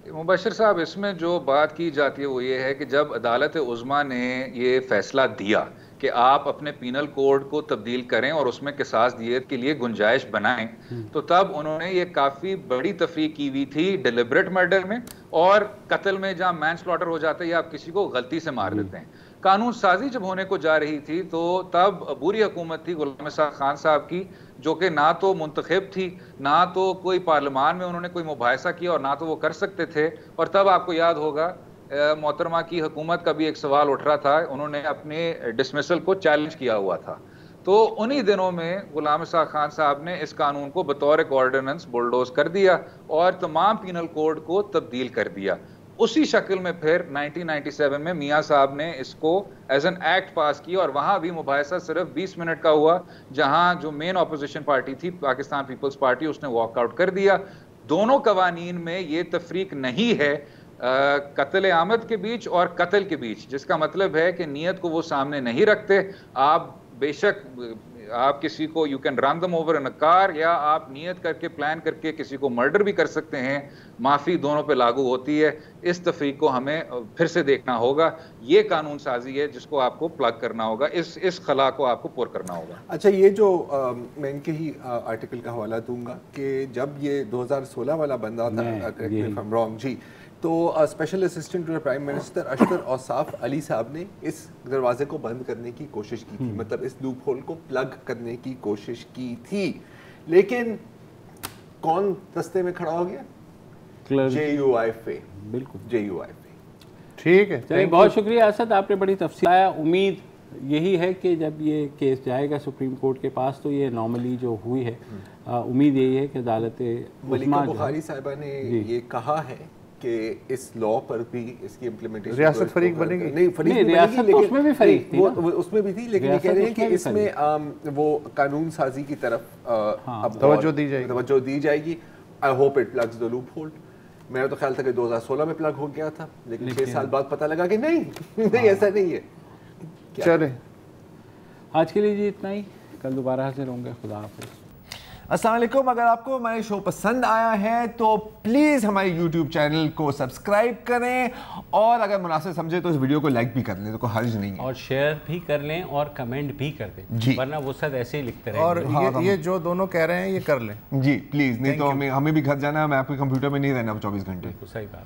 S5: मुबशर साहब, इसमें जो बात की जाती है वो ये है कि जब अदालत उज़्मा ने ये फैसला दिया कि आप अपने पीनल कोड को तब्दील करें और उसमें किसास दियत के लिए गुंजाइश बनाएं, तो तब उन्होंने ये काफ़ी बड़ी तफरीक की हुई थी डिलिबरेट मर्डर में और कत्ल में, जहाँ मैन स्लॉटर हो जाता है या आप किसी को गलती से मार देते हैं। कानून साजी जब होने को जा रही थी तो तब अबूरी हुकूमत थी गुलाम इसाक खान साहब की, जो कि ना तो मुंतखब थी, ना तो कोई पार्लियामान में उन्होंने कोई मुबाहिसा किया और ना तो वो कर सकते थे। और तब आपको याद होगा मोहतरमा की हुकूमत का भी एक सवाल उठ रहा था, उन्होंने अपने डिसमिसल को चैलेंज किया हुआ था। तो उन्हीं दिनों में गुलाम इसाक खान साहब ने इस कानून को बतौर एक ऑर्डिनेंस बुलडोज कर दिया और तमाम पीनल कोड को तब्दील कर दिया। उसी शक्ल में फिर 1997 में मियाँ साहब ने इसको एज एन एक्ट पास किया और वहाँ भी मुबाहिसा सिर्फ 20 मिनट का हुआ, जहाँ जो मेन ऑपोजिशन पार्टी थी पाकिस्तान पीपल्स पार्टी, उसने वॉकआउट कर दिया। दोनों कवानीन में ये तफरीक नहीं है कत्ल आमद के बीच और कत्ल के बीच, जिसका मतलब है कि नीयत को वो सामने नहीं रखते। आप बेशक आप किसी को you can run them over in a car, या आप नियत करके प्लान करके किसी को मर्डर भी कर सकते हैं। माफ़ी दोनों पे लागू होती है। इस तफरीक को हमें फिर से देखना होगा। ये कानून साजी है जिसको आपको प्लग करना होगा, इस खला को आपको पुर करना होगा।
S2: अच्छा, ये जो मैं इनके ही आर्टिकल का हवाला दूंगा कि जब ये 2016 वाला बंदा था जी, तो special assistant to the prime minister Ashtar Ausaf Ali Sahab ने इस दरवाजे को बंद करने की कोशिश की थी, मतलब इस लूप होल को प्लग करने की कोशिश की थी। लेकिन कौन रस्ते में खड़ा हो गया? JUIFA। बिल्कुल, JUIFA। ठीक है,
S1: चलिए, बहुत शुक्रिया असद, आपने बड़ी तफसील आया। उम्मीद यही है कि जब ये केस जाएगा सुप्रीम कोर्ट के पास तो ये नॉर्मली जो हुई है, उम्मीद यही है कि अदालत
S2: मलिका बुखारी साहिबा ने ये कहा है कि इस लॉ पर भी इसकी इम्प्लीमेंटेशन
S3: रियासत फरीक बनेगी।
S2: नहीं, फरीक
S1: रियासत तो उसमें भी फरीक थी,
S2: वो उसमें भी थी, लेकिन ये कह रहे हैं कि इसमें वो कानून साजी की तरफ अब
S3: तवज्जो
S2: दी जाएगी। I hope it plugs the loop hole. मेरा तो ख्याल था कि 2016 में प्लग हो गया था, लेकिन 6 साल बाद पता लगा कि नहीं ऐसा नहीं है।
S3: चले
S1: आज के लिए जी इतना ही, कल दोबारा हाजिर होंगे। खुदा हाफिज़।
S2: अस्सलाम वालेकुम। अगर आपको हमारे शो पसंद आया है तो प्लीज़ हमारे YouTube चैनल को सब्सक्राइब करें, और अगर मुनासिब समझे तो इस वीडियो को लाइक भी कर लें, तो कोई हर्ज नहीं है,
S1: और शेयर भी कर लें और कमेंट भी कर दें
S2: जी,
S1: वरना वो सब ऐसे ही लिखते रहें।
S3: और ये जो दोनों कह रहे हैं ये कर लें
S2: जी प्लीज़, नहीं तो हमें भी घर जाना है, मैं आपके कंप्यूटर में नहीं रहना 24 घंटे।
S1: सही बात।